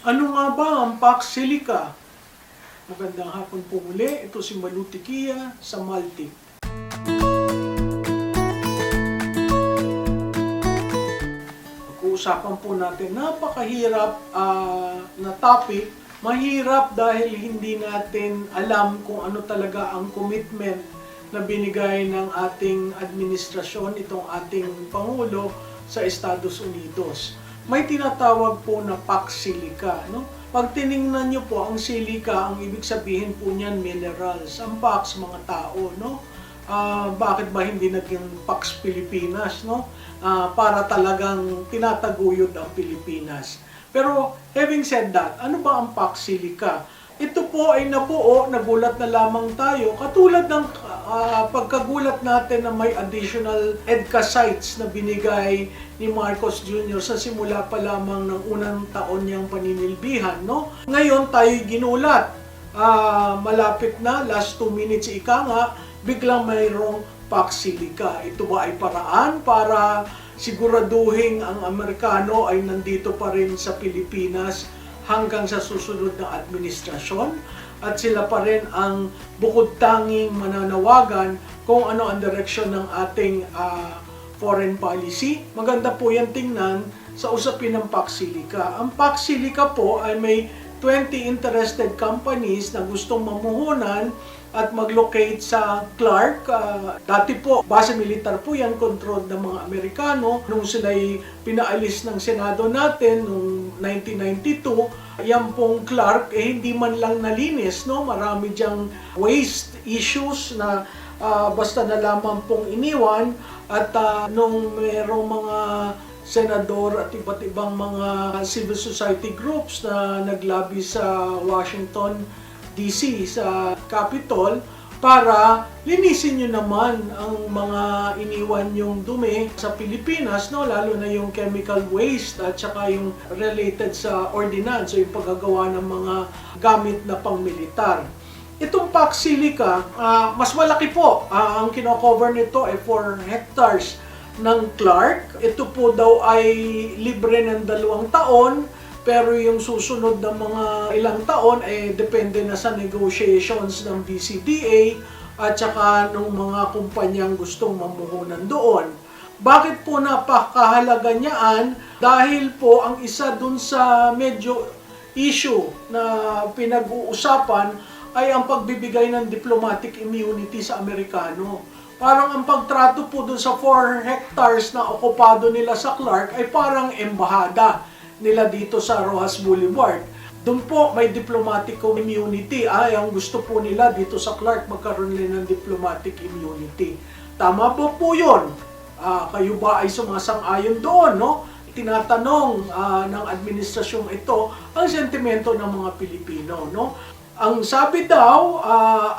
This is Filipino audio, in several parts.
Ano nga ba ang Pax Silica? Magandang hapon po muli. Ito si Maluti Kia sa Malti. Pag-uusapan po natin, napakahirap na topic. Mahirap dahil hindi natin alam kung ano talaga ang commitment na binigay ng ating administrasyon, itong ating Pangulo sa Estados Unidos. May tinatawag po na Pax Silica, no? Pag tiningnan nyo po ang silica, ang ibig sabihin po niyan minerals. Ang Pax, mga tao, no? Bakit ba hindi naging Pax Pilipinas, no? Para talagang tinataguyod ang Pilipinas. Pero having said that, ano ba ang Pax Silica? Ito po ay nabuo, nagulat na lamang tayo, katulad ng pagkagulat natin na may additional EDCA sites na binigay ni Marcos Jr. sa simula pa lamang ng unang taon niyang paninilbihan. No? Ngayon tayo'y ginulat. Malapit na, last 2 minutes ika nga, biglang mayroong Pax Silica. Ito ba ay paraan para siguraduhin ang Amerikano ay nandito pa rin sa Pilipinas hanggang sa susunod na administrasyon at sila pa rin ang bukod tanging mananawagan kung ano ang direksyon ng ating foreign policy. Maganda po yan tingnan sa usapin ng Pax Silica. Ang Pax Silica po ay may 20 interested companies na gustong mamuhunan at mag-locate sa Clark. Dati po, base militar po yan, controlled ng mga Amerikano. Nung sila'y pinaalis ng Senado natin noong 1992, yan pong Clark, hindi man lang nalinis, no? Marami diyang waste issues na basta na lamang pong iniwan. At nung merong mga senador at iba't ibang mga civil society groups na naglabi sa Washington, DC, sa Capitol, para linisin nyo naman ang mga iniwan yung dumi sa Pilipinas, no? Lalo na yung chemical waste at saka yung related sa ordinance o yung paggagawa ng mga gamit na pangmilitar. Itong Pax Silica, mas malaki po. Ang kino-cover nito ay 4 hectares ng Clark. Ito po daw ay libre ng 2 taon, pero yung susunod na mga ilang taon ay depende na sa negotiations ng BCDA at saka ng mga kumpanyang gustong mamuhunan doon. Bakit po napakahalaga niyaan? Dahil po ang isa dun sa medyo issue na pinag-uusapan ay ang pagbibigay ng diplomatic immunity sa Amerikano. Parang ang pagtrato po dun sa 4 hectares na okupado nila sa Clark ay parang embahada nila dito sa Rojas Boulevard. Doon po may diplomatic immunity. Ang gusto po nila dito sa Clark magkaroon nila ng diplomatic immunity. Tama ba po yun? Kayo ba ay sumasang-ayon doon, no? Tinatanong ng administrasyong ito ang sentimento ng mga Pilipino, no? Ang sabi daw,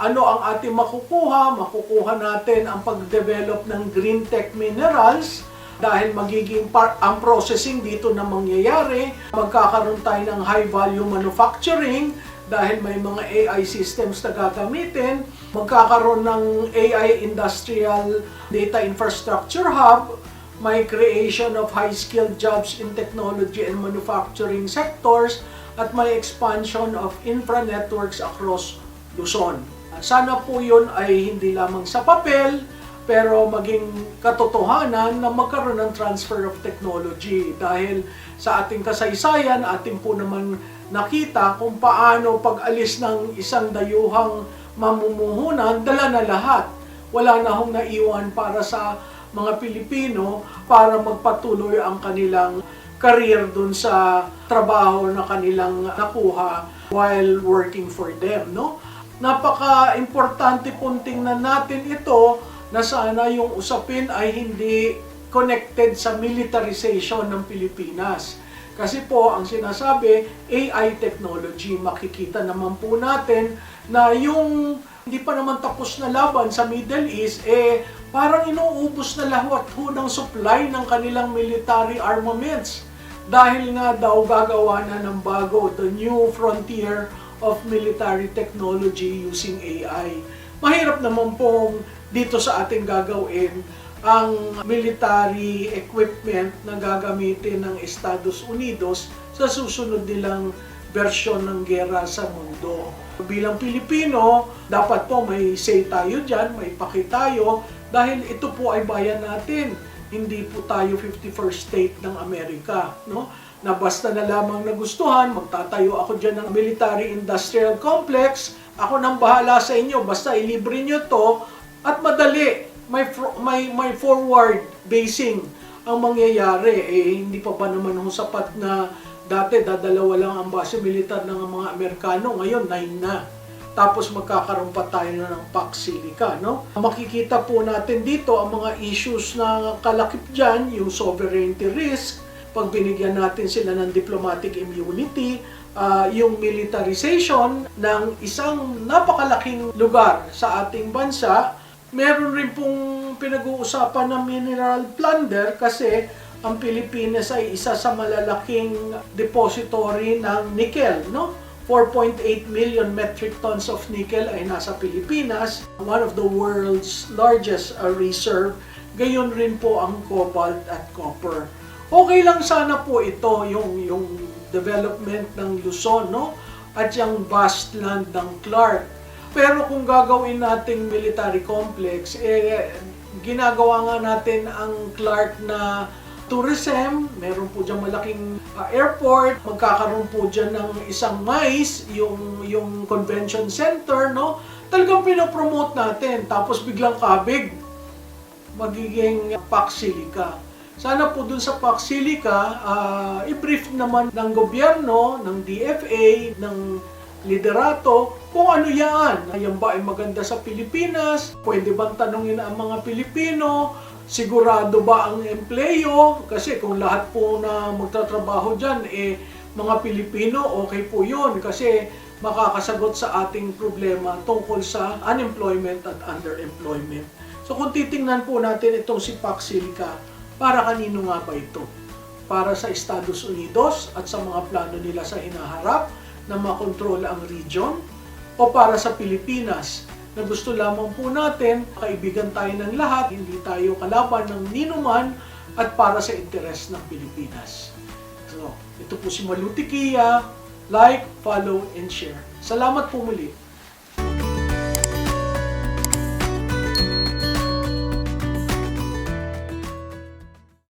ano ang ating makukuha? Makukuha natin ang pag-develop ng green tech minerals dahil magiging ang processing dito na mangyayari. Magkakaroon tayo ng high value manufacturing dahil may mga AI systems na gagamitin. Magkakaroon ng AI Industrial Data Infrastructure Hub. May creation of high-skilled jobs in technology and manufacturing sectors at may expansion of infra networks across Luzon. Sana po yun ay hindi lamang sa papel, pero maging katotohanan na magkaroon ng transfer of technology. Dahil sa ating kasaysayan, ating po naman nakita kung paano pag-alis ng isang dayuhang mamumuhunan, dala na lahat. Wala na hong naiwan para sa mga Pilipino para magpatuloy ang kanilang career dun sa trabaho na kanilang nakuha while working for them, no? Napaka-importante pong tingnan natin ito na sana yung usapin ay hindi connected sa militarization ng Pilipinas. Kasi po, ang sinasabi, AI technology, makikita naman po natin na yung hindi pa naman tapos na laban sa Middle East, parang inuubos na lahat ho ng supply ng kanilang military armaments. Dahil nga daw gagawa na ng bago, the new frontier of military technology using AI. Mahirap naman pong dito sa ating gagawin ang military equipment na gagamitin ng Estados Unidos sa susunod nilang bersyon ng gera sa mundo. Bilang Pilipino, dapat po may say tayo dyan, may paki tayo, dahil ito po ay bayan natin. Hindi po tayo 51st state ng Amerika, no? Na basta na lamang nagustuhan, magtatayo ako dyan ng military-industrial complex, ako nang bahala sa inyo, basta ilibre nyo to, at madali, may forward basing ang mangyayari. Hindi pa naman sapat na dati dadalawa lang ang base militar ng mga Amerikano, ngayon 9 na. Tapos magkakaroon pa tayo ng Pax Silica, no? Makikita po natin dito ang mga issues na kalakip dyan, yung sovereignty risk, pag binigyan natin sila ng diplomatic immunity, yung militarization ng isang napakalaking lugar sa ating bansa. Meron rin pong pinag-uusapan ng mineral plunder kasi ang Pilipinas ay isa sa malalaking depository ng nickel, no? 4.8 million metric tons of nickel ay nasa Pilipinas, one of the world's largest reserve. Gayon rin po ang cobalt at copper. Okay lang sana po ito, yung development ng Luzon, no? At yung vast land ng Clark. Pero kung gagawin nating military complex, ginagawa nga natin ang Clark na tourism, meron po dyan malaking airport, magkakaroon po dyan ng isang MICE, yung convention center, no? Talagang pinopromote natin, tapos biglang kabig, magiging Pax Silica. Sana po dun sa Pax Silica, i-brief naman ng gobyerno, ng DFA, ng liderato, kung ano yan. Yan ba ay maganda sa Pilipinas? Pwede bang tanungin ang mga Pilipino? Sigurado ba ang empleyo? Kasi kung lahat po na magtatrabaho dyan, mga Pilipino, okay po yun. Kasi makakasagot sa ating problema tungkol sa unemployment at underemployment. So kung titingnan po natin itong si Pax Silica, para kanino nga ba ito? Para sa Estados Unidos at sa mga plano nila sa hinaharap na makontrol ang region? O para sa Pilipinas na gusto lamang po natin, kaibigan tayo ng lahat, hindi tayo kalaban ng ninuman at para sa interes ng Pilipinas? So, ito po si Maluti Kia. Like, follow, and share. Salamat po muli.